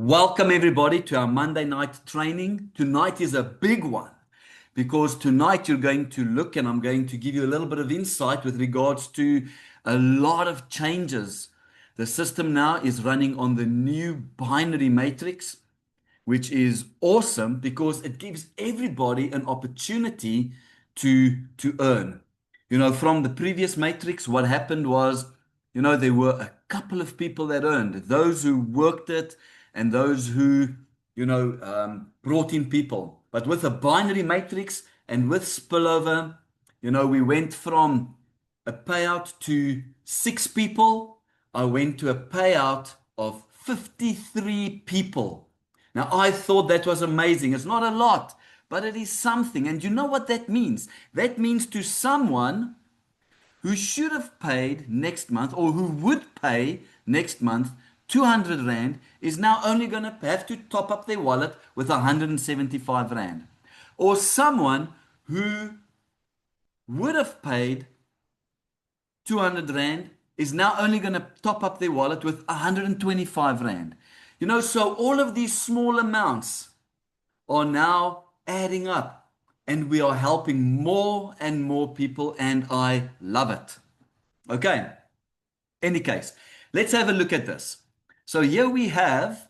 Welcome everybody to our Monday night training. Tonight is a big one because tonight you're going to look and I'm going to give you a little bit of insight with regards to a lot of changes. The system now is running on the new binary matrix, which is awesome because it gives everybody an opportunity to earn. From the previous matrix, what happened was, there were a couple of people that earned, those who worked it and those who, brought in people. But with a binary matrix and with spillover, we went from a payout to 6 people. I went to a payout of 53 people. Now, I thought that was amazing. It's not a lot, but it is something. And you know what that means? That means to someone who should have paid next month or who would pay next month 200 Rand is now only going to have to top up their wallet with 175 Rand. Or someone who would have paid 200 Rand is now only going to top up their wallet with 125 Rand. So all of these small amounts are now adding up and we are helping more and more people and I love it. Okay, any case, let's have a look at this. So here we have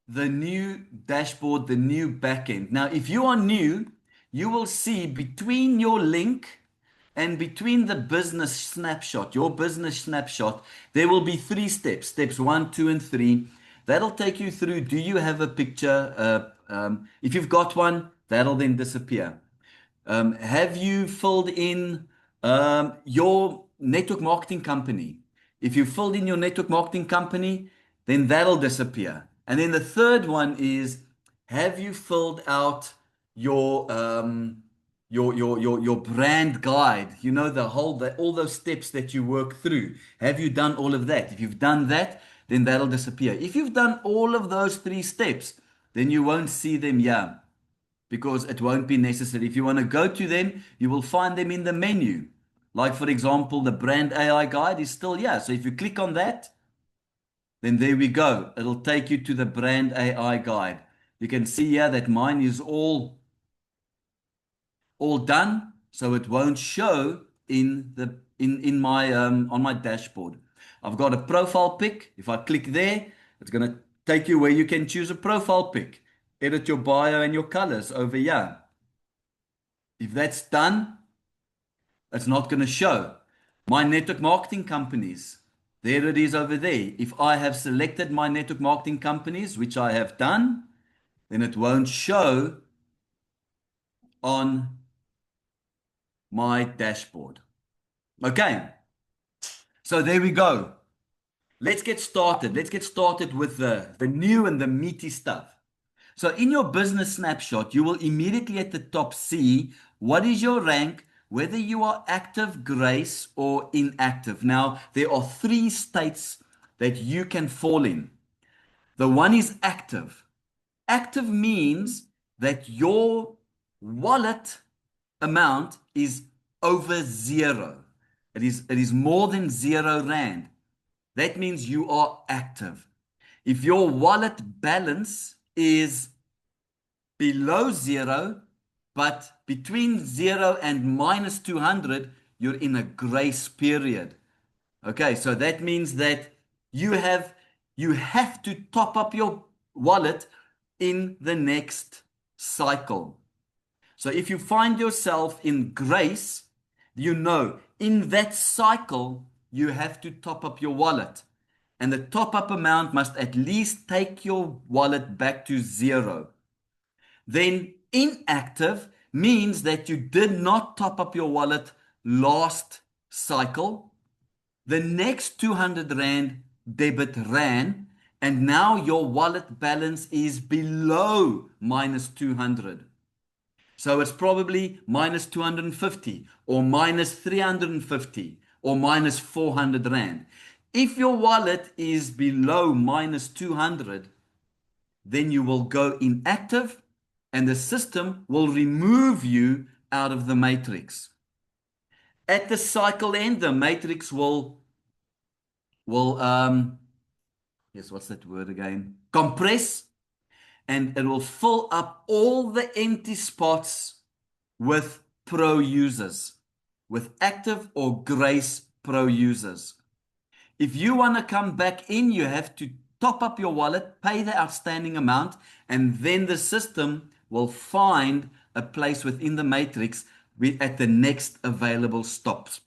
the new dashboard, the new backend. Now, if you are new, you will see between your link and between the business snapshot, your business snapshot, there will be 3 steps, steps 1, 2, and 3. That'll take you through, do you have a picture? If you've got one, that'll then disappear. Have you filled in your network marketing company? If you filled in your network marketing company, then that'll disappear. And then the third one is, have you filled out your your brand guide? All those steps that you work through. Have you done all of that? If you've done that, then that'll disappear. If you've done all of those 3 steps, then you won't see them here because it won't be necessary. If you want to go to them, you will find them in the menu. Like, for example, the brand AI guide is still here. So if you click on that, then there we go. It'll take you to the brand AI guide. You can see here that mine is all done, so it won't show in my on my dashboard. I've got a profile pic. If I click there, it's going to take you where you can choose a profile pic. Edit your bio and your colors over here. If that's done, it's not going to show. My network marketing companies, there it is over there. If I have selected my network marketing companies, which I have done, then it won't show on my dashboard. Okay, so there we go. Let's get started. Let's get started with the new and the meaty stuff. So in your business snapshot, you will immediately at the top see what is your rank, whether you are active, grace, or inactive. Now, there are 3 states that you can fall in. The one is active. Active means that your wallet amount is over 0. It is more than 0 Rand. That means you are active. If your wallet balance is below 0, but between 0 and minus 200, you're in a grace period. Okay, so that means that you have to top up your wallet in the next cycle. So if you find yourself in grace, in that cycle, you have to top up your wallet. And the top up amount must at least take your wallet back to 0. Then inactive means that you did not top up your wallet last cycle. The next 200 Rand debit ran, and now your wallet balance is below minus 200. So it's probably minus 250 or minus 350 or minus 400 Rand. If your wallet is below minus 200, then you will go inactive and the system will remove you out of the matrix. At the cycle end, the matrix will yes, what's that word again? Compress, and it will fill up all the empty spots with pro users, with active or grace pro users. If you want to come back in, you have to top up your wallet, pay the outstanding amount, and then the system will find a place within the matrix at the next available spot.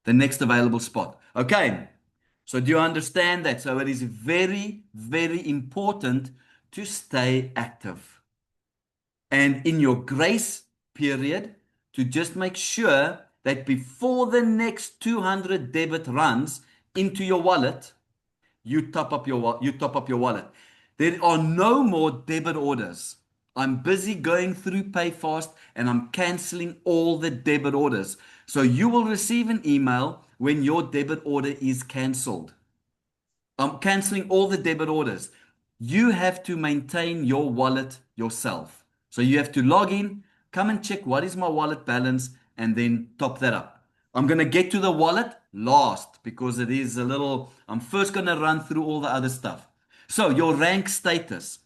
The next available spot. Okay. So do you understand that? So it is very, very important to stay active. And in your grace period, to just make sure that before the next 200 debit runs into your wallet, you top up your wallet. There are no more debit orders. I'm busy going through PayFast and I'm canceling all the debit orders. So you will receive an email when your debit order is canceled. I'm canceling all the debit orders. You have to maintain your wallet yourself. So you have to log in, come and check what is my wallet balance, and then top that up. I'm going to get to the wallet last because it is a little, I'm first going to run through all the other stuff. So your rank status.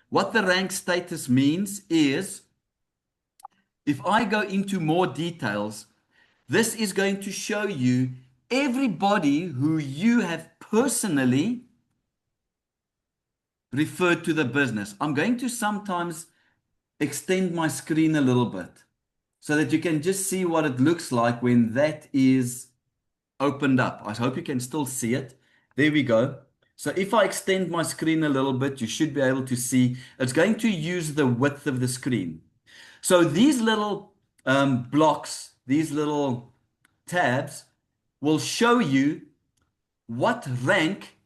What the rank status means is if I go into more details, this is going to show you everybody who you have personally referred to the business. I'm going to sometimes extend my screen a little bit so that you can just see what it looks like when that is opened up. I hope you can still see it. There we go. So if I extend my screen a little bit, you should be able to see. It's going to use the width of the screen. So these little blocks, these little tabs will show you what rank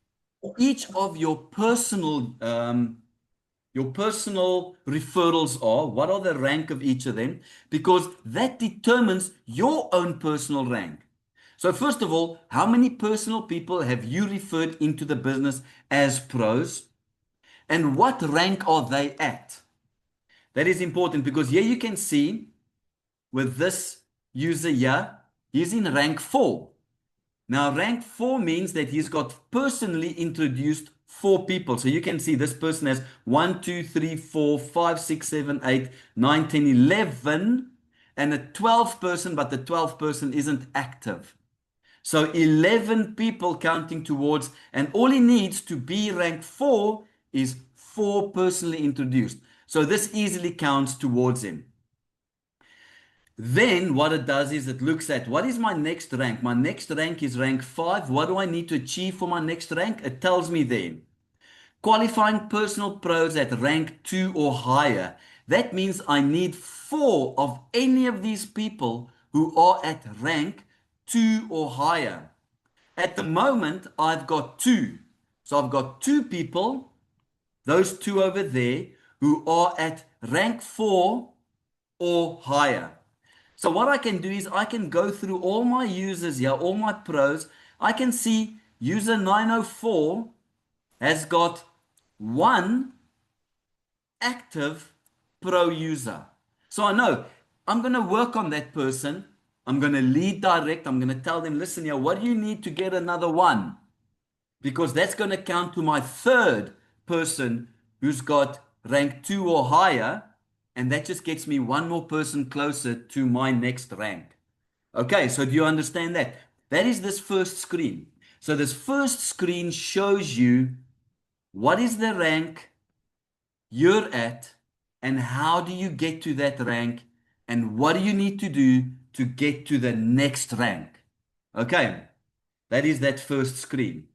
each of your personal referrals are. What are the rank of each of them? Because that determines your own personal rank. So first of all, how many personal people have you referred into the business as pros? And what rank are they at? That is important because here you can see with this user here, he's in rank 4. Now, rank 4 means that he's got personally introduced 4 people. So you can see this person has 1, 2, 3, 4, 5, 6, 7, 8, 9, 10, 11, and a 12th person, but the 12th person isn't active. So 11 people counting towards, and all he needs to be rank 4 is 4 personally introduced. So this easily counts towards him. Then what it does is it looks at what is my next rank. My next rank is rank 5. What do I need to achieve for my next rank? It tells me there. Qualifying personal pros at rank 2 or higher. That means I need 4 of any of these people who are at rank 2 or higher. At the moment, I've got 2. So I've got 2 people, those 2 over there, who are at rank 4 or higher. So what I can do is I can go through all my users here, all my pros. I can see user 904 has got 1 active pro user. So I know I'm going to work on that person. I'm going to lead direct. I'm going to tell them, listen here, what do you need to get another 1? Because that's going to count to my 3rd person who's got rank 2 or higher. And that just gets me 1 more person closer to my next rank. Okay, so do you understand that? That is this first screen. So this first screen shows you what is the rank you're at and how do you get to that rank and what do you need to do to get to the next rank. Okay, that is that first screen.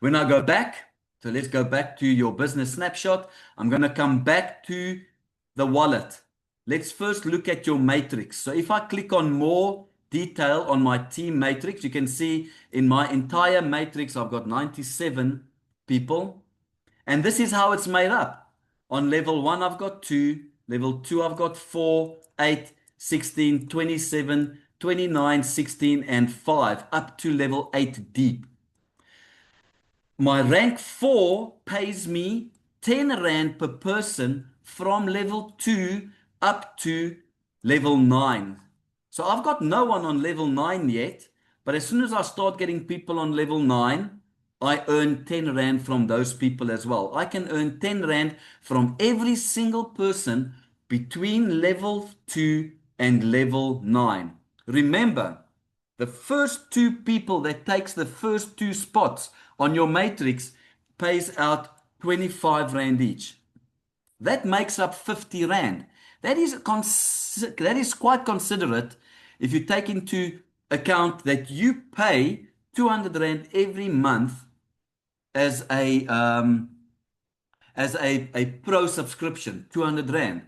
When I go back, so let's go back to your business snapshot. I'm going to come back to the wallet. Let's first look at your matrix. So if I click on more detail on my team matrix, you can see in my entire matrix, I've got 97 people. And this is how it's made up. On level 1, I've got 2. Level 2, I've got 4, 8, 16, 27, 29, 16, and 5, up to level 8 deep. My rank 4 pays me 10 Rand per person from level 2 up to level 9. So I've got no one on level 9 yet, but as soon as I start getting people on level 9, I earn 10 Rand from those people as well. I can earn 10 Rand from every single person between level 2 and level 9. Remember, the first two people that takes the first two spots on your matrix pays out 25 Rand each. That makes up 50 Rand. That is quite considerate if you take into account that you pay 200 Rand every month as a pro subscription, 200 Rand.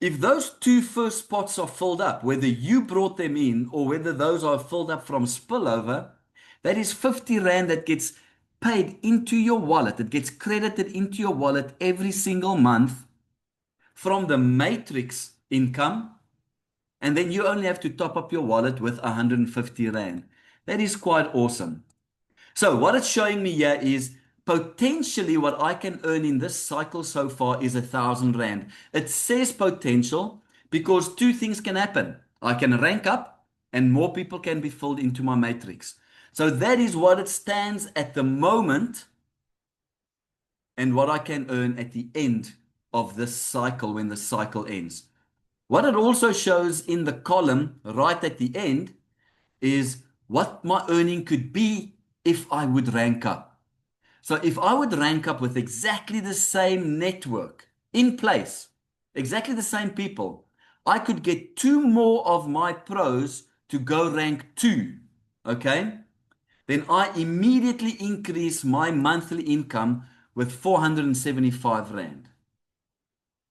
If those two first spots are filled up, whether you brought them in or whether those are filled up from spillover, that is 50 Rand that gets paid into your wallet. It gets credited into your wallet every single month from the matrix income. And then you only have to top up your wallet with 150 Rand. That is quite awesome. So what it's showing me here is potentially what I can earn in this cycle so far is 1,000 Rand. It says potential because two things can happen. I can rank up and more people can be filled into my matrix. So that is what it stands at the moment and what I can earn at the end of this cycle when the cycle ends. What it also shows in the column right at the end is what my earning could be if I would rank up. So if I would rank up with exactly the same network in place, exactly the same people, I could get two more of my pros to go rank 2, okay? Then I immediately increase my monthly income with 475 Rand.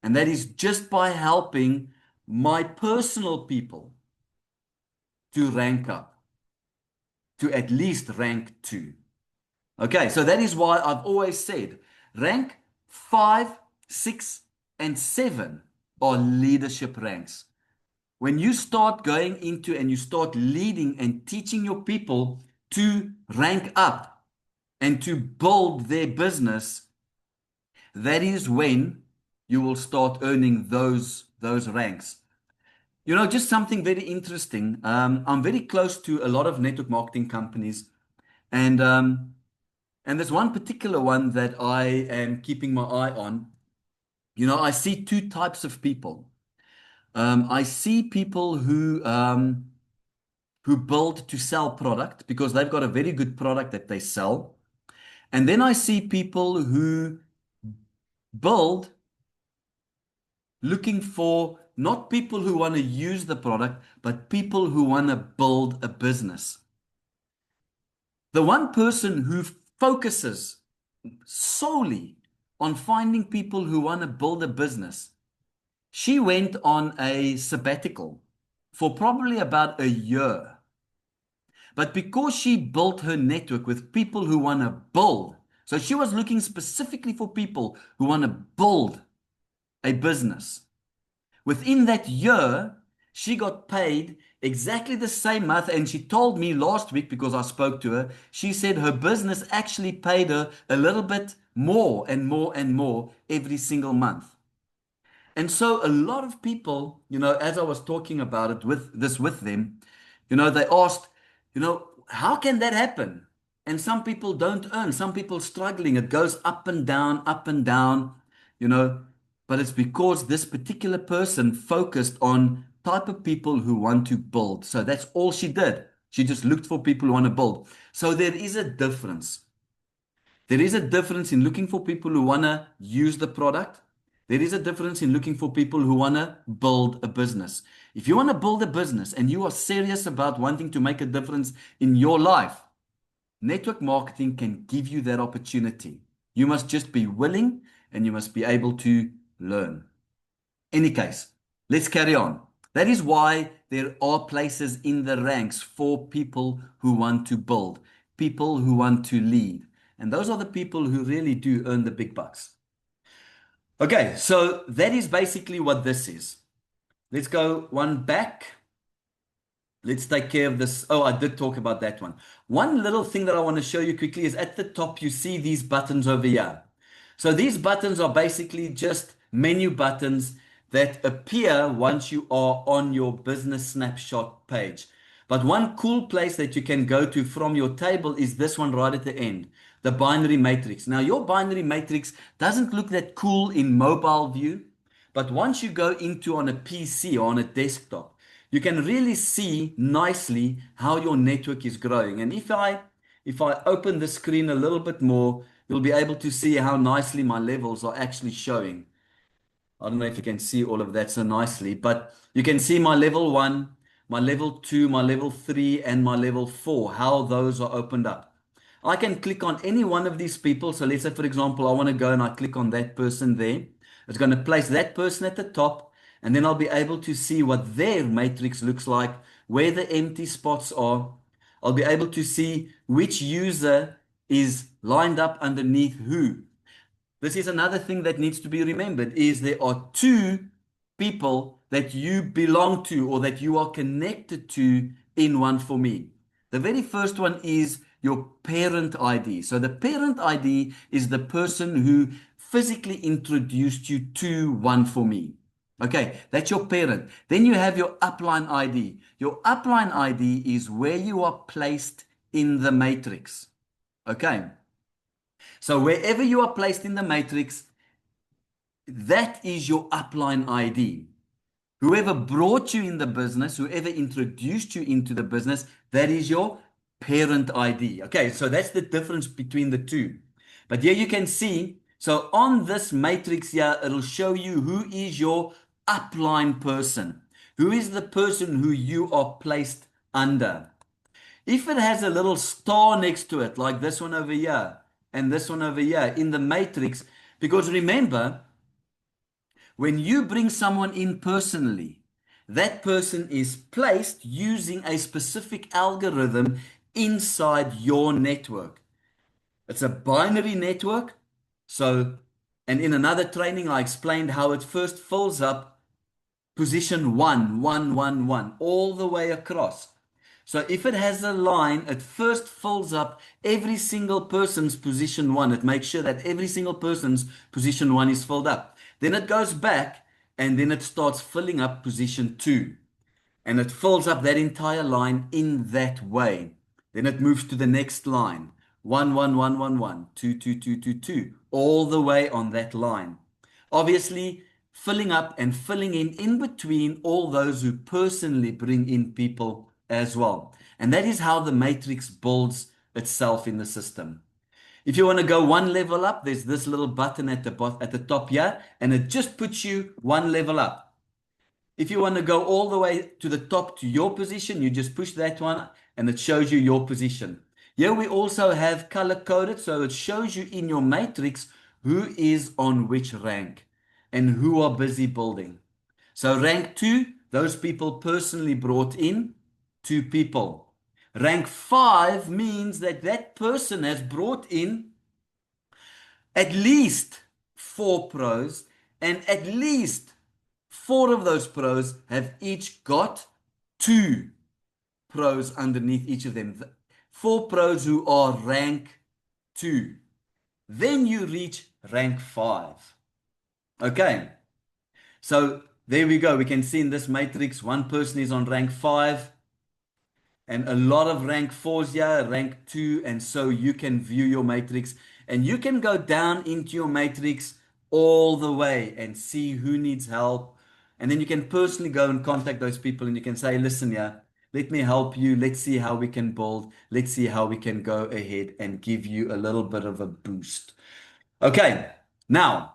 And that is just by helping my personal people to rank up, to at least rank 2. Okay, so that is why I've always said rank 5, 6, and 7 are leadership ranks. When you start going into and you start leading and teaching your people to rank up and to build their business, that is when you will start earning those ranks. You know, just something very interesting. I'm very close to a lot of network marketing companies, and there's one particular one that I am keeping my eye on. You know, I see two types of people. I see people who build to sell product because they've got a very good product that they sell, and then I see people who build looking for not people who want to use the product, but people who want to build a business. The one person who focuses solely on finding people who want to build a business, she went on a sabbatical for probably about a year. But because she built her network with people who want to build, so she was looking specifically for people who want to build a business. Within that year, she got paid exactly the same month. And she told me last week, because I spoke to her, she said her business actually paid her a little bit more and more and more every single month. And so a lot of people, you know, as I was talking about it with them, you know, they asked, you know, how can that happen? And some people don't earn, some people struggling. It goes up and down, you know, but it's because this particular person focused on type of people who want to build. So that's all she did. She just looked for people who want to build. So there is a difference. There is a difference in looking for people who want to use the product. There is a difference in looking for people who want to build a business. If you want to build a business and you are serious about wanting to make a difference in your life, network marketing can give you that opportunity. You must just be willing and you must be able to learn. Any case, let's carry on. That is why there are places in the ranks for people who want to build, people who want to lead. And those are the people who really do earn the big bucks. Okay, so that is basically what this is. Let's go one back. Let's take care of this. Oh, I did talk about that one. One little thing that I want to show you quickly is at the top, you see these buttons over here. So these buttons are basically just menu buttons that appear once you are on your business snapshot page. But one cool place that you can go to from your table is this one right at the end, the binary matrix. Now, your binary matrix doesn't look that cool in mobile view, but once you go into on a PC or on a desktop, you can really see nicely how your network is growing. And if I open the screen a little bit more, you'll be able to see how nicely my levels are actually showing. I don't know if you can see all of that so nicely, but you can see my level 1, my level 2, my level 3, and my level 4, how those are opened up. I can click on any one of these people. So let's say, for example, I want to go and I click on that person there. It's going to place that person at the top, and then I'll be able to see what their matrix looks like, where the empty spots are. I'll be able to see which user is lined up underneath who. This is another thing that needs to be remembered is there are two people that you belong to or that you are connected to in One4Me. The very first one is your parent ID. So the parent ID is the person who physically introduced you to One4Me. Okay, that's your parent. Then you have your upline ID. Your upline ID is where you are placed in the matrix. Okay. So wherever you are placed in the matrix, that is your upline ID. Whoever brought you in the business, whoever introduced you into the business, that is your parent ID. Okay, so that's the difference between the two. But here you can see, so on this matrix here, it'll show you who is your upline person. Who is the person who you are placed under. If it has a little star next to it, like this one over here, and this one over here in the matrix, because remember, when you bring someone in personally, that person is placed using a specific algorithm inside your network. It's a binary network. So, and in another training, I explained how it first fills up position 1, 1, 1, 1, all the way across. So if it has a line, it first fills up every single person's position 1. It makes sure that every single person's position 1 is filled up. Then it goes back and then it starts filling up position 2. And it fills up that entire line in that way. Then it moves to the next line. 1, 1, 1, 1, 1, 2, 2, 2, 2, 2, all the way on that line. Obviously, filling up and filling in between all those who personally bring in people as well. And that is how the matrix builds itself in the system. If you want to go one level up, there's this little button at the top here, and it just puts you one level up. If you want to go all the way to the top to your position, you just push that one and it shows you your position. Here we also have color coded, so it shows you in your matrix who is on which rank and who are busy building. So rank 2, those people personally brought in 2 people. Rank 5 means that that person has brought in at least 4 pros, and at least 4 of those pros have each got 2 pros underneath each of them. 4 pros who are rank 2. Then you reach rank 5. Okay. So there we go. We can see in this matrix, one person is on rank 5 and a lot of rank 4s here, rank 2. And so you can view your matrix and you can go down into your matrix all the way and see who needs help. And then you can personally go and contact those people and you can say, listen, yeah, let me help you. Let's see how we can build. Let's see how we can go ahead and give you a little bit of a boost. Okay, now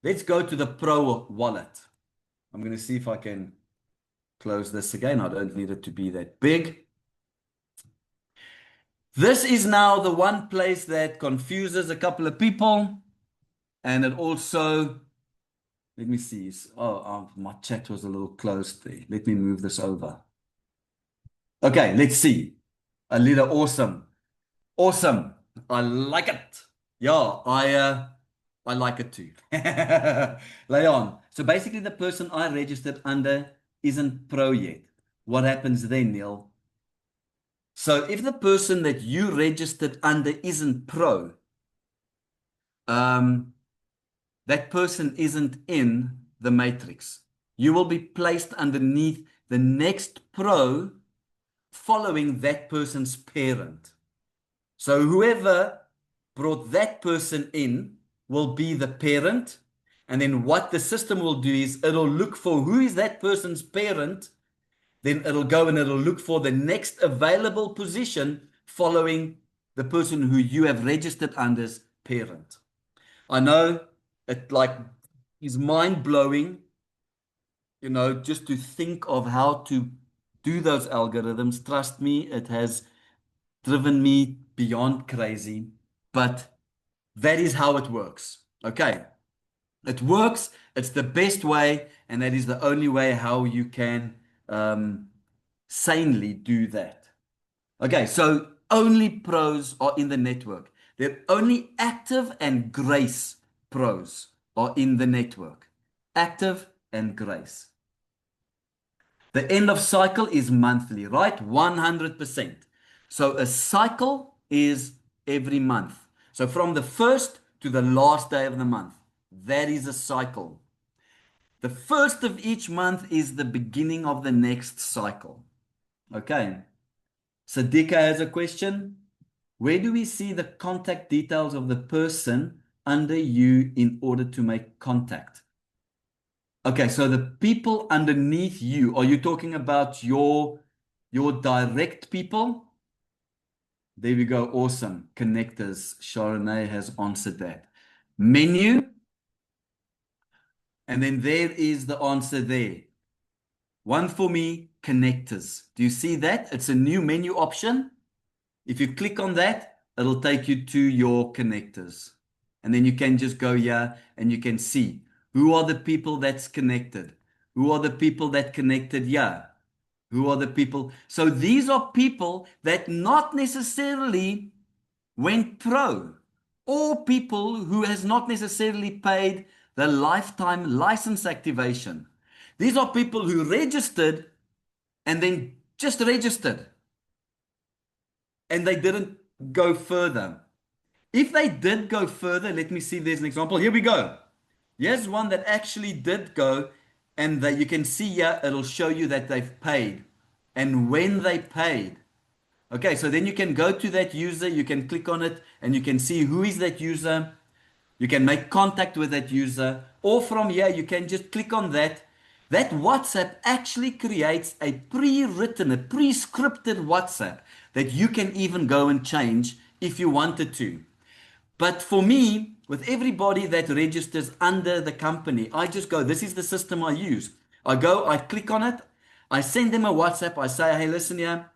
let's go to the Pro Wallet. I'm going to see if I can close this again. I don't need it to be that big. This is now the one place that confuses a couple of people. And it also, let me see. My chat was a little closed there. Let me move this over. Okay, let's see. Alida, awesome. Awesome. I like it. Yeah, I like it too. Lay on. So basically the person I registered under isn't pro yet. What happens then, Neil? So if the person that you registered under isn't pro, that person isn't in the matrix. You will be placed underneath the next pro following that person's parent. So whoever brought that person in will be the parent. And then what the system will do is it'll look for who is that person's parent. Then it'll go and it'll look for the next available position following the person who you have registered under's parent. I know it like is mind blowing, just to think of how to do those algorithms. Trust me, it has driven me beyond crazy, but that is how it works. Okay. It works. It's the best way, and that is the only way how you can sanely do that. Okay, so only pros are in the network. They're only active and grace pros are in the network. Active and grace. The end of cycle is monthly, right? 100%. So a cycle is every month. So from the first to the last day of the month, that is a cycle. The first of each month is the beginning of the next cycle. Okay. Sadika has a question. Where do we see the contact details of the person under you in order to make contact? Okay, so the people underneath you, are you talking about your direct people? There we go. Awesome. Connectors. Sharonay has answered that. Menu. And then there is the answer there. One for me, connectors. Do you see that? It's a new menu option. If you click on that, it'll take you to your connectors. And then you can just go here and you can see who are the people that's connected. Who are the people that connected here? Who are the people? So these are people that not necessarily went pro, or people who has not necessarily paid the lifetime license activation. These are people who registered and then just registered and they didn't go further. If they did go further, let me see if there's an example. Here we go. Here's one that actually did go, and that you can see here, it'll show you that they've paid and when they paid. Okay, so then you can go to that user, you can click on it, and you can see who is that user. You can make contact with that user, or from here, you can just click on that. That WhatsApp actually creates a pre-written, a pre-scripted WhatsApp that you can even go and change if you wanted to. But for me, with everybody that registers under the company, I just go, this is the system I use. I go, I click on it, I send them a WhatsApp, I say, hey, listen here.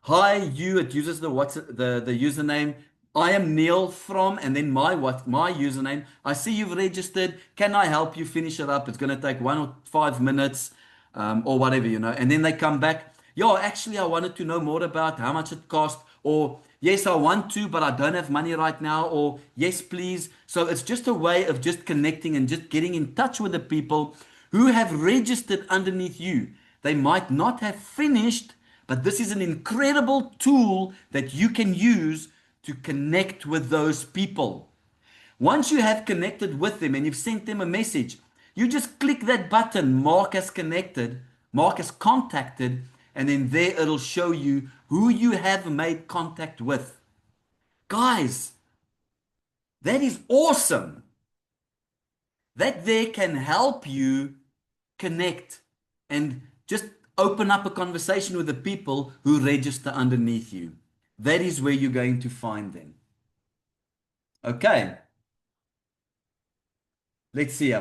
Hi, you, it uses the WhatsApp, the username. I am Neil from, and then my username. I see you've registered. Can I help you finish it up? It's going to take 1 or 5 minutes, or whatever, And then they come back. Yo, actually, I wanted to know more about how much it cost, or yes, I want to, but I don't have money right now, or yes, please. So it's just a way of just connecting and just getting in touch with the people who have registered underneath you. They might not have finished, but this is an incredible tool that you can use to connect with those people. Once you have connected with them and you've sent them a message, you just click that button, mark as connected, mark as contacted, and then there it'll show you who you have made contact with. Guys, that is awesome. That there can help you connect and just open up a conversation with the people who register underneath you. That is where you're going to find them. Okay. Let's see.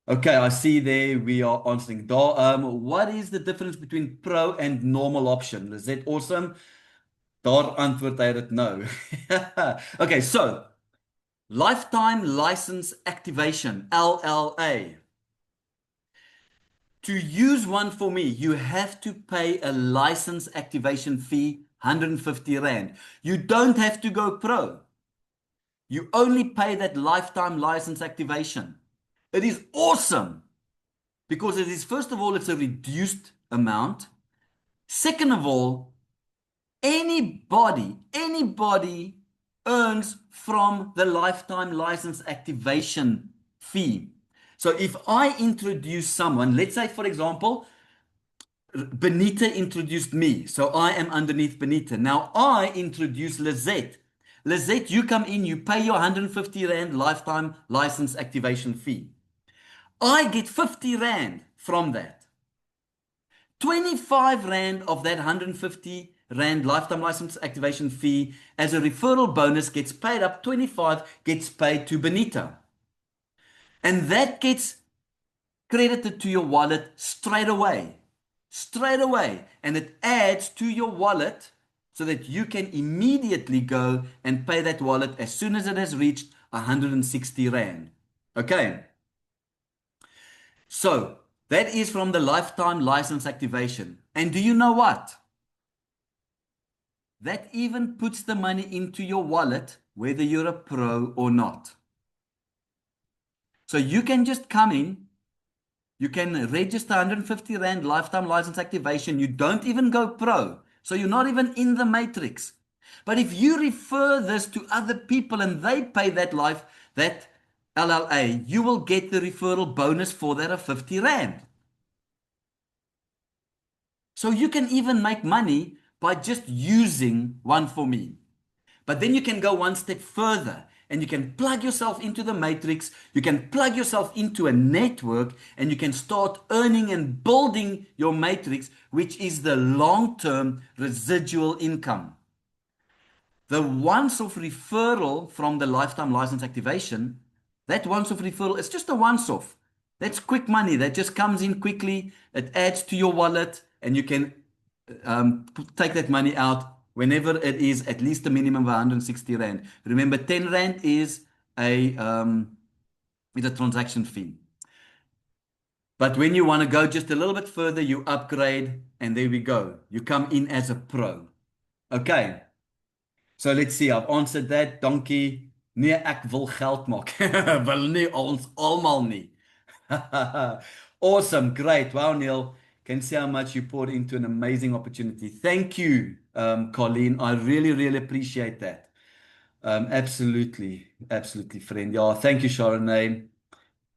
Okay, I see there we are answering. What is the difference between pro and normal option? Is that awesome? Daar antwoord hy dit nou. Okay, so lifetime license activation, LLA. To use one for me, you have to pay a license activation fee, 150 Rand. You don't have to go pro. You only pay that lifetime license activation. It is awesome because it is, first of all, it's a reduced amount. Second of all, anybody earns from the lifetime license activation fee. So if I introduce someone, let's say, for example, Benita introduced me, so I am underneath Benita. Now I introduce Lizette. Lizette, you come in, you pay your 150 Rand lifetime license activation fee. I get 50 Rand from that. 25 Rand of that 150 Rand lifetime license activation fee as a referral bonus gets paid up. 25 gets paid to Benita. And that gets credited to your wallet straight away. Straight away. And it adds to your wallet so that you can immediately go and pay that wallet as soon as it has reached 160 Rand. Okay. So that is from the lifetime license activation. And do you know what? That even puts the money into your wallet, whether you're a pro or not. So you can just come in. You can register 150 Rand lifetime license activation. You don't even go pro. So you're not even in the matrix. But if you refer this to other people and they pay that LLA, you will get the referral bonus for that of 50 Rand. So you can even make money by just using One4Me. But then you can go one step further and you can plug yourself into the matrix. You can plug yourself into a network and you can start earning and building your matrix, which is the long-term residual income. The once-off referral from the lifetime license activation, that once-off referral is just a once-off. That's quick money that just comes in quickly. It adds to your wallet and you can take that money out whenever it is at least a minimum of 160 Rand. Remember, 10 Rand is a transaction fee. But when you want to go just a little bit further, you upgrade and there we go. You come in as a pro. Okay. So let's see. I've answered that. Donkey. Nee, ek wil geld maak. Wil nie ons almal nie. Awesome. Great. Wow, Neil. Can see how much you poured into an amazing opportunity. Thank you, Colleen. I really, really appreciate that. Absolutely. Absolutely, friend. Yeah, thank you, Sharonay.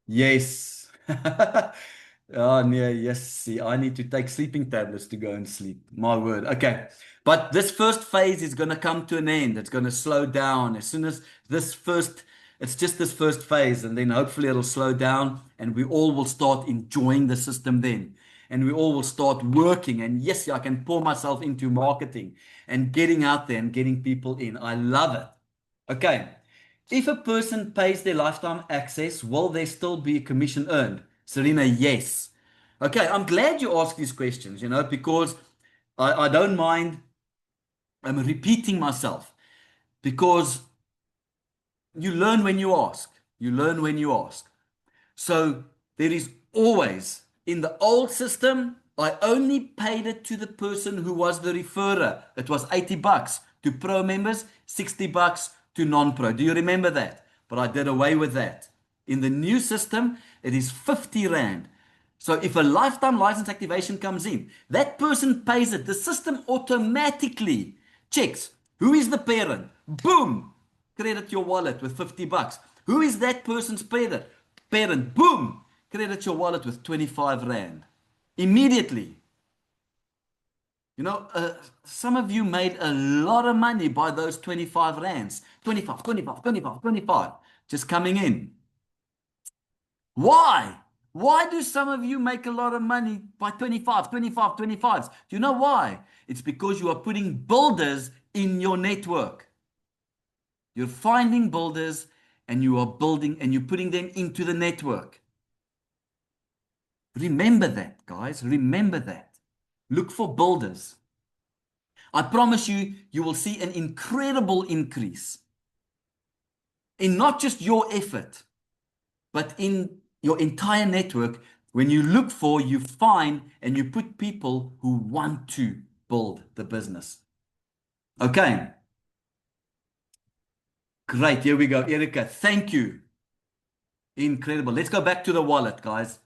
Yes. Oh, no, yes. See, I need to take sleeping tablets to go and sleep. My word. Okay. But this first phase is going to come to an end. It's going to slow down as soon as it's just this first phase. And then hopefully it'll slow down and we all will start enjoying the system then. And we all will start working. And yes, I can pour myself into marketing and getting out there and getting people in. I love it. Okay. If a person pays their lifetime access, will there still be a commission earned? Serena, yes. Okay, I'm glad you asked these questions, because I don't mind repeating myself because you learn when you ask. You learn when you ask. So there is always, in the old system, I only paid it to the person who was the referrer. It was 80 bucks to pro members, 60 bucks to non-pro. Do you remember that? But I did away with that. In the new system, it is 50 Rand. So if a lifetime license activation comes in, that person pays it. The system automatically checks who is the parent. Boom! Credit your wallet with 50 bucks. Who is that person's parent? Boom! Credit your wallet with 25 Rand. Immediately. Some of you made a lot of money by those 25 Rands. 25. Just coming in. Why? Why do some of you make a lot of money by 25s? Do you know why? It's because you are putting builders in your network. You're finding builders and you are building and you're putting them into the network. Remember that, guys. Remember that. Look for builders. I promise you, you will see an incredible increase in not just your effort, but in your entire network. When you look for, you find, and you put people who want to build the business. Okay. Great. Here we go. Erica, thank you. Incredible. Let's go back to the wallet, guys.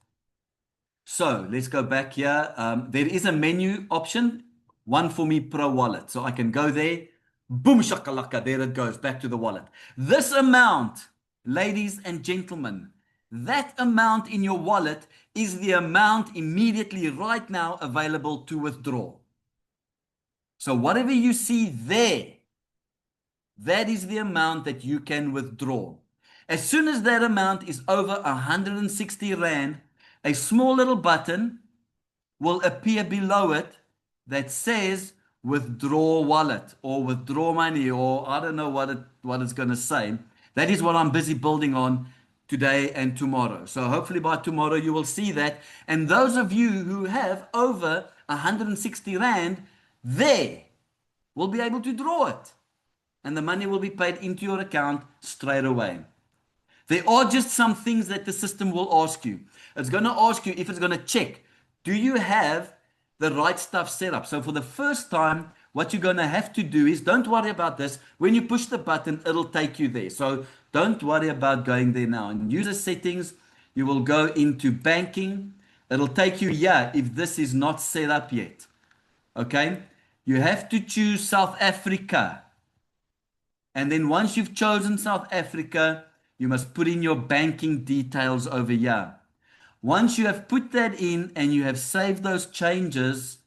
So let's go back here. There is a menu option, One4Me Pro Wallet. So I can go there. Boom, shakalaka. There it goes. Back to the wallet. This amount, ladies and gentlemen, that amount in your wallet is the amount immediately right now available to withdraw. So whatever you see there, that is the amount that you can withdraw. As soon as that amount is over 160 Rand, a small little button will appear below it that says withdraw wallet or withdraw money, or I don't know what it's going to say. That is what I'm busy building on today and tomorrow. So hopefully by tomorrow you will see that. And those of you who have over 160 Rand, there will be able to draw it. And the money will be paid into your account straight away. There are just some things that the system will ask you. It's going to ask you if it's going to check, do you have the right stuff set up? So for the first time, what you're going to have to do is, don't worry about this. When you push the button, it'll take you there. So don't worry about going there now. In user settings, you will go into banking. It'll take you here if this is not set up yet. Okay? You have to choose South Africa. And then once you've chosen South Africa, you must put in your banking details over here. Once you have put that in and you have saved those changes,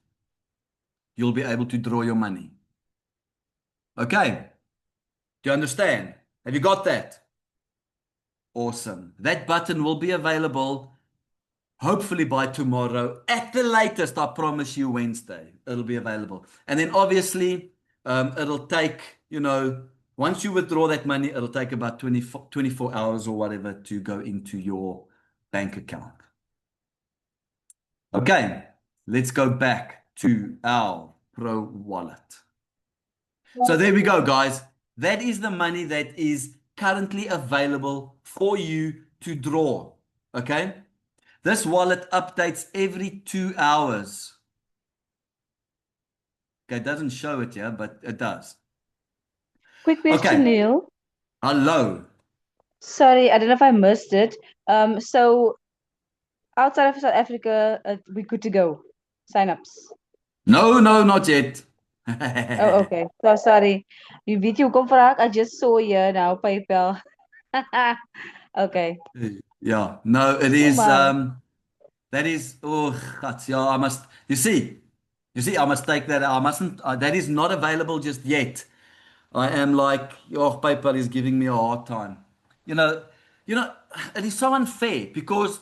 you'll be able to draw your money. Okay. Do you understand? Have you got that? Awesome. That button will be available hopefully by tomorrow. At the latest, I promise you Wednesday, it'll be available. And then obviously, it'll take, once you withdraw that money, it'll take about 24 hours or whatever to go into your bank account. Okay, let's go back to our Pro Wallet. So there we go, guys. That is the money that is currently available for you to draw. Okay, this wallet updates every 2 hours. Okay, it doesn't show it here, but it does. Quick question, Neil. Hello. Sorry, I don't know if I missed it. So outside of South Africa, we're good to go. Sign-ups. No, not yet. Oh, okay. So sorry. You weet jy hoekom vra ek? I just saw here now PayPal. Okay. Yeah, no, it is that is, oh God, yeah, I must, you see, I must take that. I mustn't, that is not available just yet. I am like, your PayPal is giving me a hard time. You know, it is so unfair because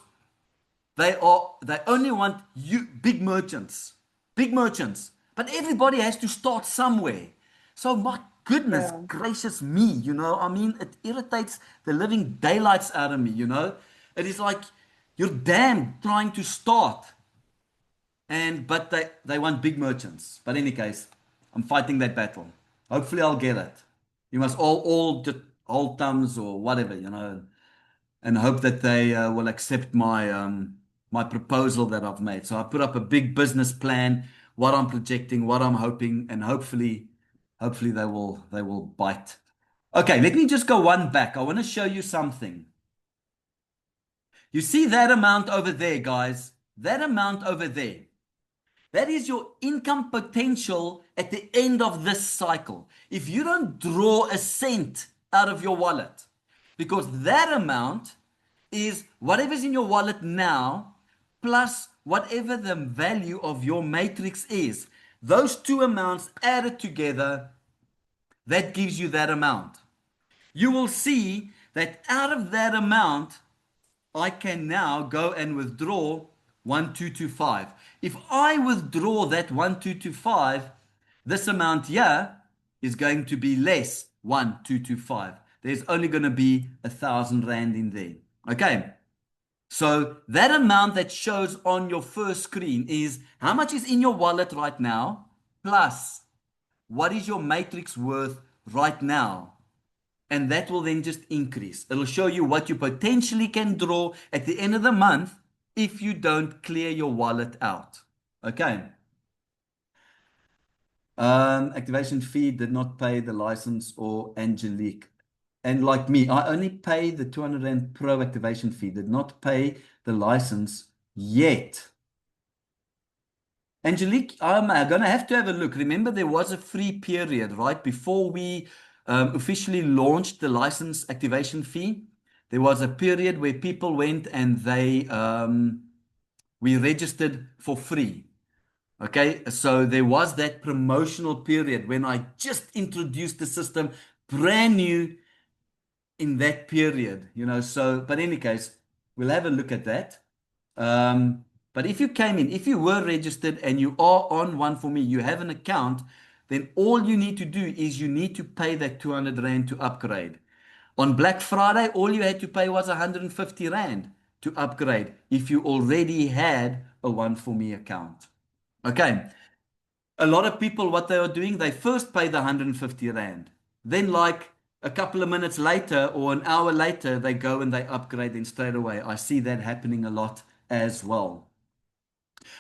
they only want you big merchants, but everybody has to start somewhere. So my goodness gracious me, I mean, it irritates the living daylights out of me, It is like you're damn trying to start. But they want big merchants. But in any case, I'm fighting that battle. Hopefully I'll get it. You must all just hold thumbs or whatever, and hope that they will accept my proposal that I've made. So I put up a big business plan, what I'm projecting, what I'm hoping, and hopefully they will bite. Okay, let me just go one back. I want to show you something. You see that amount over there, guys? That amount over there. That is your income potential at the end of this cycle. If you don't draw a cent out of your wallet, because that amount is whatever's in your wallet now, plus whatever the value of your matrix is. Those two amounts added together, that gives you that amount. You will see that out of that amount, I can now go and withdraw 1225. If I withdraw that 1225, this amount here is going to be less 1225. There's only going to be 1,000 Rand in there. Okay. So that amount that shows on your first screen is how much is in your wallet right now, plus what is your matrix worth right now. And that will then just increase. It'll show you what you potentially can draw at the end of the month if you don't clear your wallet out. Okay. Activation fee did not pay the license or Angelique. And like me, I only pay the 200 Rand Pro activation fee, did not pay the license yet. Angelique, I'm going to have a look. Remember, there was a free period, right? Before we officially launched the license activation fee, there was a period where people went and we registered for free. Okay, so there was that promotional period when I just introduced the system brand new in that period, So, but in any case, we'll have a look at that. But if you came in, if you were registered and you are on One For Me, you have an account, then all you need to do is you need to pay that 200 Rand to upgrade. On Black Friday, all you had to pay was 150 Rand to upgrade if you already had a One For Me account. Okay. A lot of people, what they are doing, they first pay the 150 Rand. Then, like a couple of minutes later or an hour later, they go and they upgrade then straight away. I see that happening a lot as well.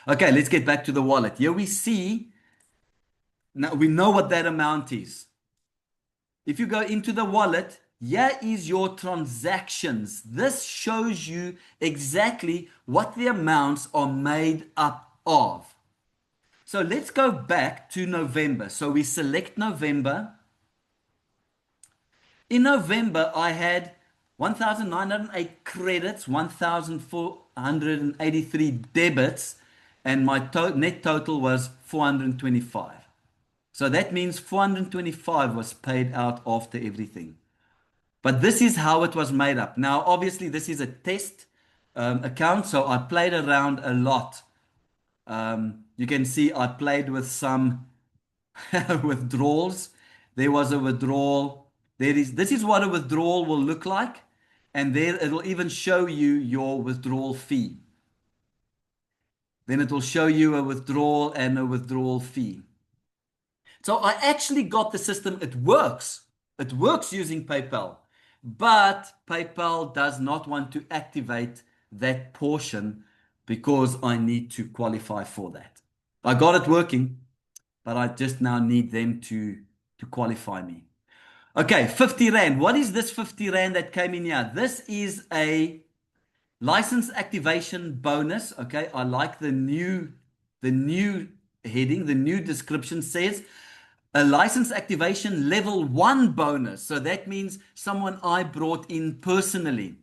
Okay, let's get back to the wallet. Here we see, now we know what that amount is. If you go into the wallet, here is your transactions. This shows you exactly what the amounts are made up of. So let's go back to November. So we select November. In November, I had 1,908 credits, 1,483 debits, and my net total was 425. So that means 425 was paid out after everything. But this is how it was made up. Now, obviously, this is a test account, so I played around a lot. You can see I played with some withdrawals. There was a withdrawal. This is what a withdrawal will look like. And there it'll even show you your withdrawal fee. Then it will show you a withdrawal and a withdrawal fee. So I actually got the system. It works. It works using PayPal. But PayPal does not want to activate that portion because I need to qualify for that. I got it working, but I just now need them to qualify me. Okay, 50 Rand. What is this 50 Rand that came in here? This is a license activation bonus. Okay, I like the new heading, the new description says a license activation level 1 bonus. So that means someone I brought in personally.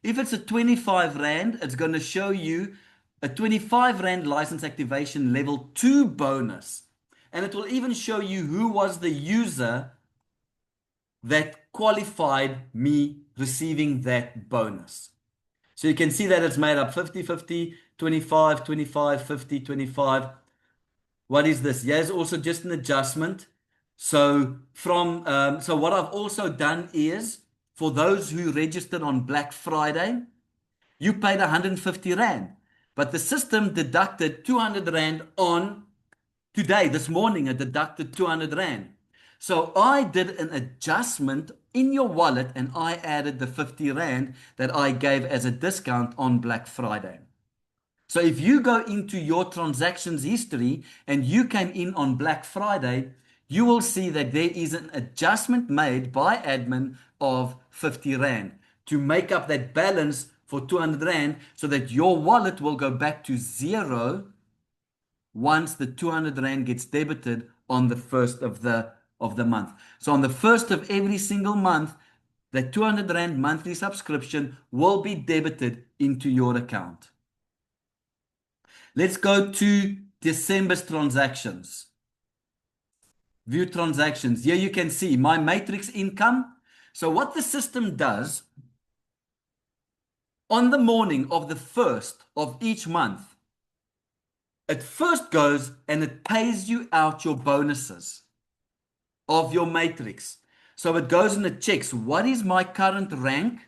If it's a 25 Rand, it's going to show you a 25 Rand license activation level 2 bonus. And it will even show you who was the user that qualified me receiving that bonus. So you can see that it's made up 50, 50, 25, 25, 50, 25. What is this? Here's also just an adjustment. So so what I've also done is for those who registered on Black Friday, you paid 150 Rand, but the system deducted 200 Rand on today, this morning, it deducted 200 Rand. So I did an adjustment in your wallet and I added the 50 Rand that I gave as a discount on Black Friday. So if you go into your transactions history and you came in on Black Friday, you will see that there is an adjustment made by admin of 50 Rand to make up that balance for 200 Rand so that your wallet will go back to zero once the 200 Rand gets debited on the first of the month. So on the first of every single month, the 200 Rand monthly subscription will be debited into your account. Let's go to December's transactions. View transactions. Here you can see my matrix income. So what the system does on the morning of the first of each month, it first goes and it pays you out your bonuses of your matrix. So it goes and it checks what is my current rank?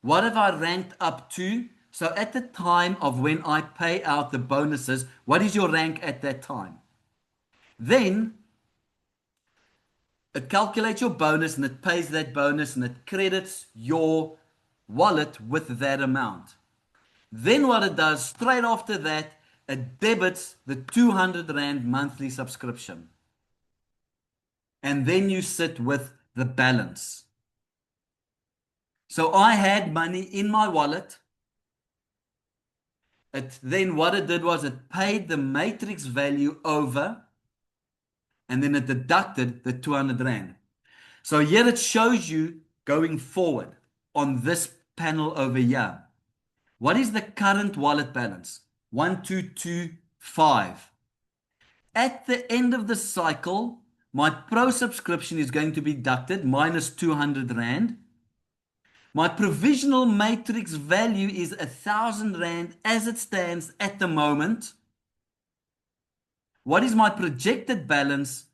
What have I ranked up to? So at the time of when I pay out the bonuses, what is your rank at that time? Then it calculates your bonus and it pays that bonus and it credits your wallet with that amount. Then what it does straight after that, it debits the 200 Rand monthly subscription. And then you sit with the balance. So I had money in my wallet. Then what it did was it paid the matrix value over and then it deducted the 200 Rand. So here it shows you going forward on this panel over here. What is the current wallet balance? 1225. At the end of the cycle, my pro subscription is going to be deducted minus 200 Rand. My provisional matrix value is 1,000 Rand as it stands at the moment. What is my projected balance?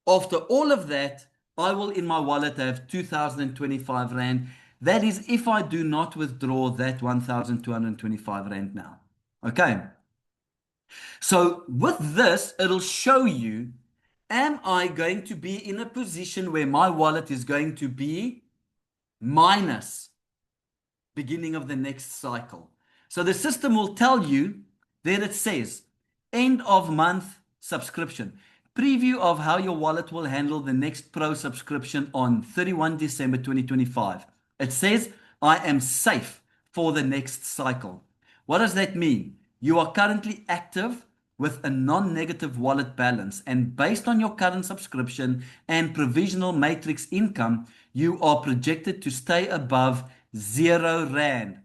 After all of that, I will in my wallet have 2,025 Rand. That is if I do not withdraw that 1,225 Rand now. Okay. So with this, it'll show you, am I going to be in a position where my wallet is going to be minus beginning of the next cycle? So the system will tell you, there it says, end of month subscription. Preview of how your wallet will handle the next pro subscription on 31 December 2025. It says, I am safe for the next cycle. What does that mean? You are currently active with a non-negative wallet balance, and based on your current subscription and provisional matrix income, you are projected to stay above 0 Rand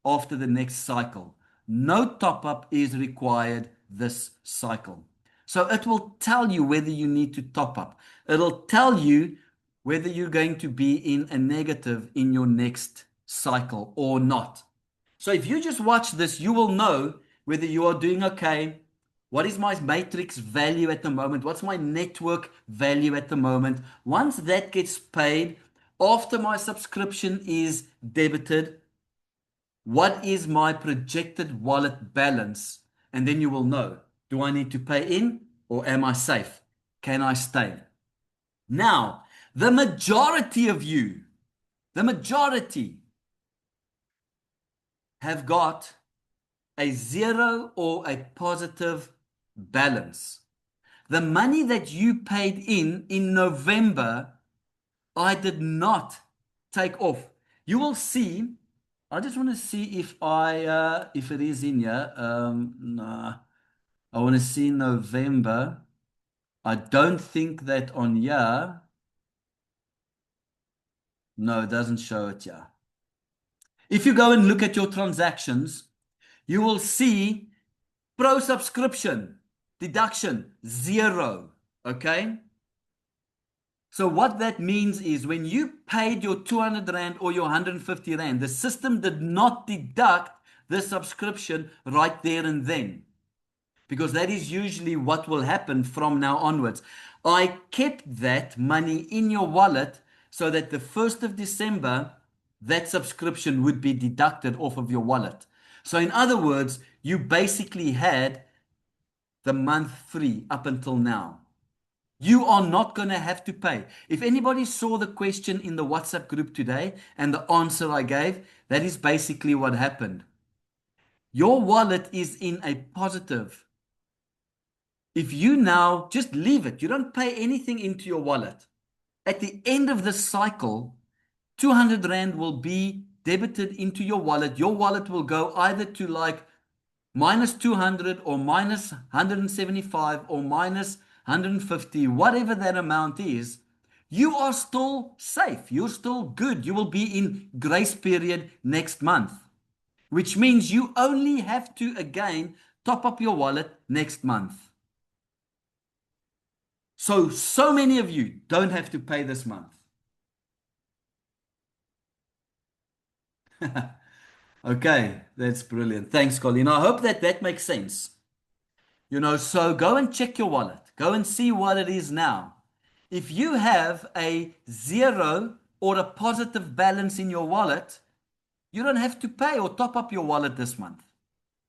after the next cycle. No top-up is required this cycle. So it will tell you whether you need to top up. It'll tell you whether you're going to be in a negative in your next cycle or not. So if you just watch this, you will know whether you are doing okay. What is my matrix value at the moment? What's my network value at the moment? Once that gets paid, after my subscription is debited, what is my projected wallet balance? And then you will know, do I need to pay in or am I safe? Can I stay? Now, the majority of you, the majority have got a 0 or a positive balance. The money that you paid in November, I did not take off. You will see. I just want to see if if it is in here. No, I want to see November. I don't think that on here. No, it doesn't show it here. If you go and look at your transactions, you will see pro subscription deduction 0. Okay. So what that means is when you paid your 200 Rand or your 150 Rand, the system did not deduct the subscription right there and then, because that is usually what will happen from now onwards. I kept that money in your wallet so that the 1st of December, that subscription would be deducted off of your wallet. So in other words, you basically had the month free up until now. You are not going to have to pay. If anybody saw the question in the WhatsApp group today and the answer I gave, that is basically what happened. Your wallet is in a positive. If you now just leave it, you don't pay anything into your wallet. At the end of the cycle, 200 Rand will be debited into your wallet. Your wallet will go either to like minus 200 or minus 175 or minus 150, whatever that amount is. You are still safe. You're still good. You will be in grace period next month, which means you only have to again top up your wallet next month. So many of you don't have to pay this month. Okay, that's brilliant. Thanks, Colleen. I hope that that makes sense. You know, so go and check your wallet. Go and see what it is now. If you have a 0 or a positive balance in your wallet, you don't have to pay or top up your wallet this month.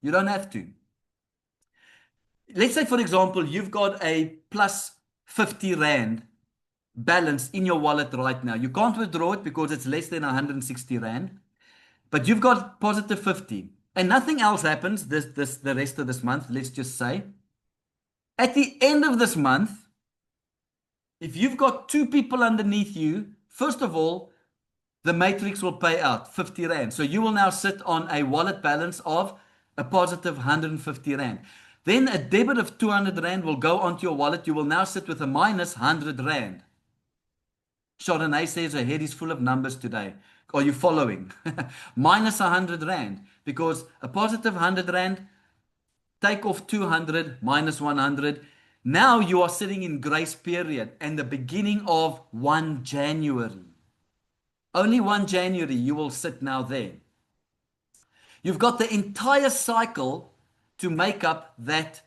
You don't have to. Let's say, for example, you've got a plus 50 Rand balance in your wallet right now. You can't withdraw it because it's less than 160 Rand. But you've got positive 50 and nothing else happens the rest of this month, let's just say. At the end of this month, if you've got 2 people underneath you, first of all, the matrix will pay out 50 Rand. So you will now sit on a wallet balance of a positive 150 Rand. Then a debit of 200 Rand will go onto your wallet. You will now sit with a minus 100 Rand. Chardonnay says her head is full of numbers today. Are you following? Minus 100 Rand, because a positive 100 Rand, take off 200, minus 100. Now you are sitting in grace period and the beginning of 1 January. Only 1 January you will sit now there. You've got the entire cycle to make up that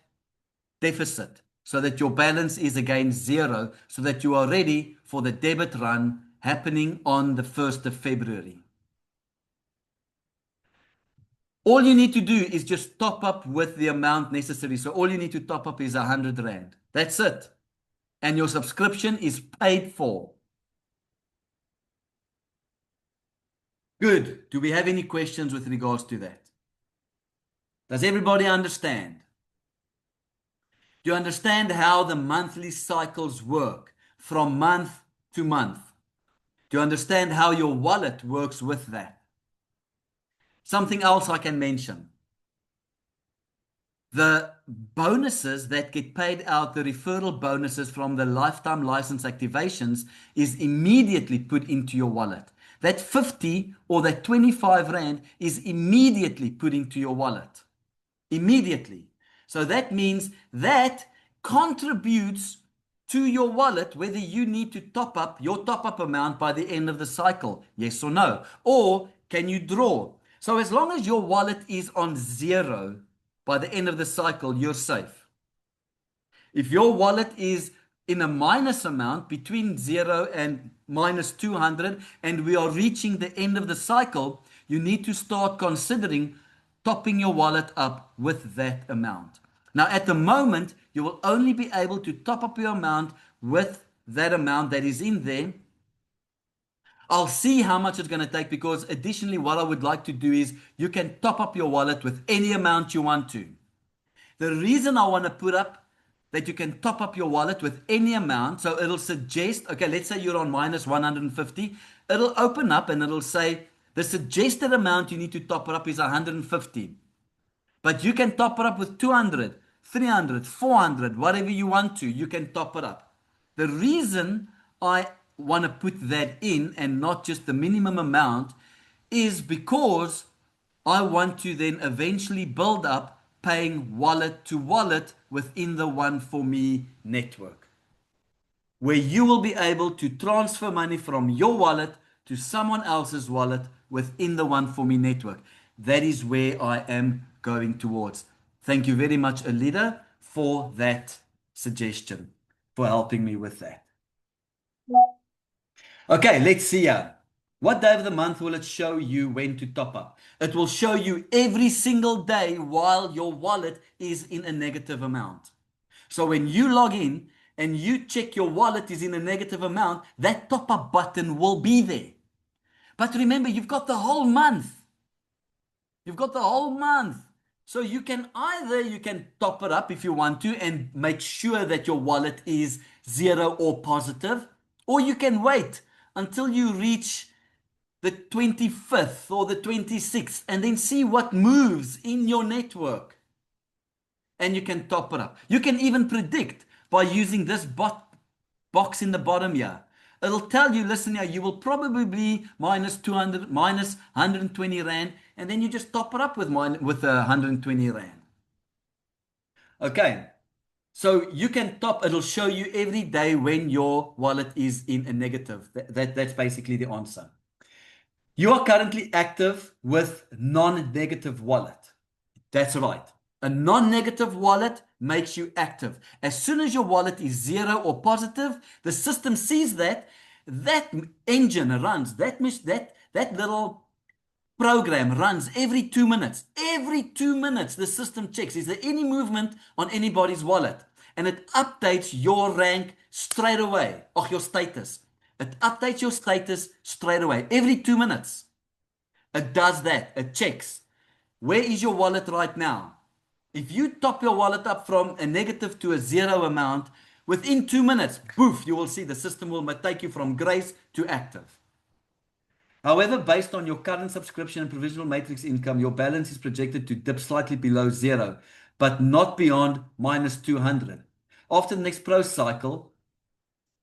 deficit so that your balance is again zero, so that you are ready for the debit run happening on the 1st of February. All you need to do is just top up with the amount necessary. So all you need to top up is 100 Rand. That's it. And your subscription is paid for. Good. Do we have any questions with regards to that? Does everybody understand? Do you understand how the monthly cycles work from month to month? Do you understand how your wallet works with that? Something else I can mention. The bonuses that get paid out, the referral bonuses from the lifetime license activations, is immediately put into your wallet. That 50 or that 25 Rand is immediately put into your wallet. Immediately. So that means that contributes to your wallet whether you need to top up your top up amount by the end of the cycle, yes or no. Or can you draw? So as long as your wallet is on zero by the end of the cycle, you're safe. If your wallet is in a minus amount between 0 and minus 200 and we are reaching the end of the cycle, you need to start considering topping your wallet up with that amount. Now, at the moment, you will only be able to top up your amount with that amount that is in there. I'll see how much it's going to take, because additionally, what I would like to do is you can top up your wallet with any amount you want to. The reason I want to put up that you can top up your wallet with any amount, so it'll suggest, okay, let's say you're on minus 150, it'll open up and it'll say the suggested amount you need to top it up is 150. But you can top it up with 200, 300, 400, whatever you want to. You can top it up. The reason I want to put that in and not just the minimum amount is because I want to then eventually build up paying wallet to wallet within the One4Me network, where you will be able to transfer money from your wallet to someone else's wallet within the One4Me network. That is where I am going towards. Thank you very much, Alida, for that suggestion, for helping me with that. Okay, let's see here. What day of the month will it show you when to top up? It will show you every single day while your wallet is in a negative amount. So when you log in and you check your wallet is in a negative amount, that top up button will be there. But remember, you've got the whole month. You've got the whole month. So you can top it up if you want to and make sure that your wallet is zero or positive, or you can wait until you reach the 25th or the 26th and then see what moves in your network. And you can top it up. You can even predict by using this box in the bottom here. It'll tell you, listen here, you will probably be minus 200, minus 120 Rand, and then you just top it up with 120 Rand. Okay, so you can top, it'll show you every day when your wallet is in a negative. That's basically the answer. You are currently active with non-negative wallet. That's right. A non-negative wallet makes you active. As soon as your wallet is zero or positive, the system sees that engine runs, that little program runs every 2 minutes. Every 2 minutes, the system checks, is there any movement on anybody's wallet? And it updates your rank straight away, or your status. It updates your status straight away. Every 2 minutes, it does that. It checks. Where is your wallet right now? If you top your wallet up from a negative to a zero amount, within 2 minutes, poof, you will see the system will take you from grace to active. However, based on your current subscription and provisional matrix income, your balance is projected to dip slightly below zero, but not beyond minus 200. After the next pro cycle,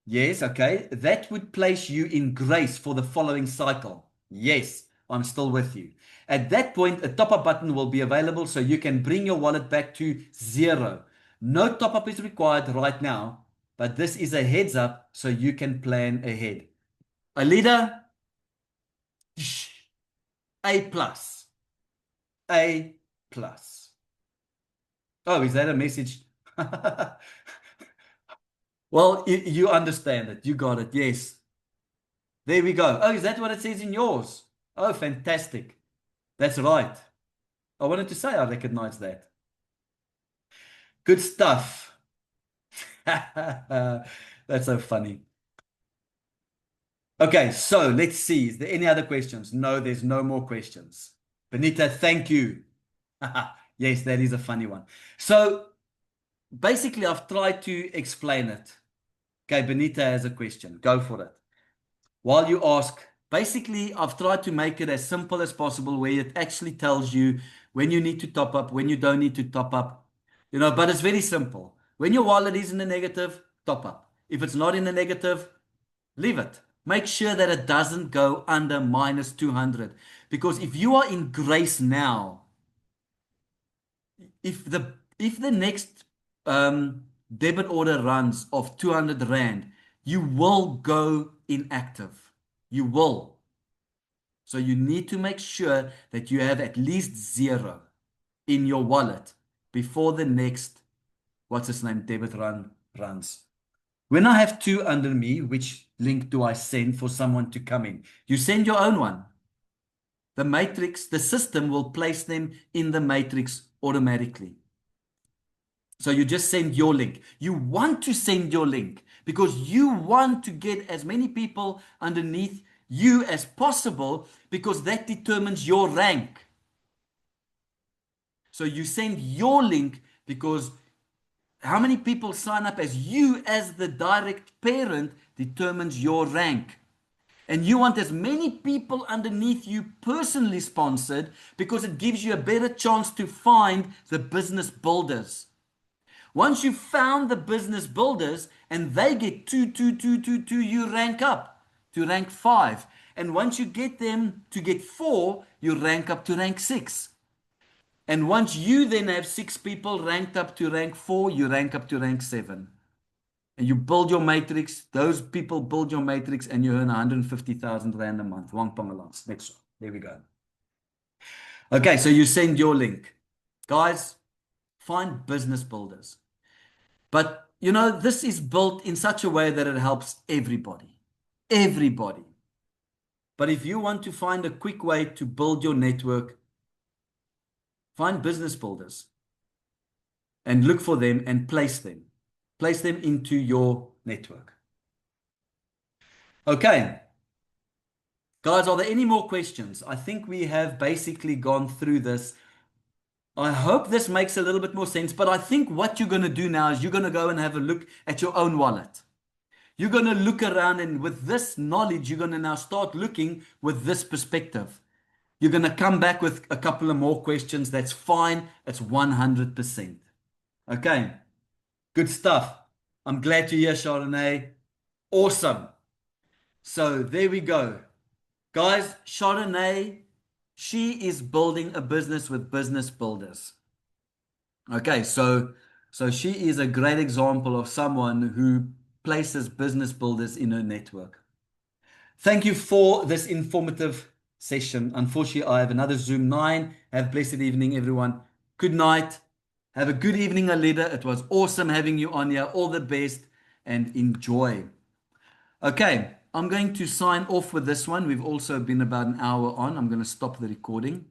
Yes, okay. That would place you in grace for the following cycle. Yes, I'm still with you. At that point, a top up button will be available so you can bring your wallet back to zero. No top up is required right now, but this is a heads up so you can plan ahead. Alida, A plus. A plus. Oh, is that a message? Well, you understand it. You got it. Yes. There we go. Oh, is that what it says in yours? Oh, fantastic. That's right. I wanted to say I recognize that. Good stuff. That's so funny. Okay, so let's see. Is there any other questions? No, there's no more questions. Benita, thank you. Yes, that is a funny one. So basically, I've tried to explain it. Okay, Benita has a question. Go for it. While you ask, basically, I've tried to make it as simple as possible where it actually tells you when you need to top up, when you don't need to top up, but it's very simple. When your wallet is in the negative, top up. If it's not in the negative, leave it. Make sure that it doesn't go under minus 200. Because if you are in grace now, if the next debit order runs of 200 Rand, you will go inactive. You will. So you need to make sure that you have at least zero in your wallet before the next, what's its name, debit run runs. When I have two under me, which link do I send for someone to come in? You send your own one. The matrix, the system will place them in the matrix automatically. So you just send your link. You want to send your link because you want to get as many people underneath you as possible because that determines your rank. So you send your link because how many people sign up as you as the direct parent determines your rank. And you want as many people underneath you personally sponsored because it gives you a better chance to find the business builders. Once you've found the business builders and they get 2, you rank up to rank 5. And once you get them to get 4, you rank up to rank 6. And once you then have 6 people ranked up to rank 4, you rank up to rank 7. And you build your matrix, those people build your matrix, and you earn 150,000 Rand a month. Wang Pangalans. Next one. There we go. Okay, so you send your link. Guys, find business builders. But, this is built in such a way that it helps everybody. Everybody. But if you want to find a quick way to build your network, find business builders and look for them and place them. Place them into your network. Okay. Guys, are there any more questions? I think we have basically gone through this. I hope this makes a little bit more sense, but I think what you're going to do now is you're going to go and have a look at your own wallet. You're going to look around, and with this knowledge, you're going to now start looking with this perspective. You're going to come back with a couple of more questions. That's fine. It's 100%. Okay. Good stuff. I'm glad to hear, Chardonnay. Awesome. So there we go. Guys, Chardonnay, she is building a business with business builders. Okay, so she is a great example of someone who places business builders in her network. Thank you for this informative session. Unfortunately, I have another Zoom 9. Have a blessed evening, everyone. Good night. Have a good evening, Alida. It was awesome having you on here. All the best and enjoy. Okay, I'm going to sign off with this one. We've also been about an hour on. I'm going to stop the recording.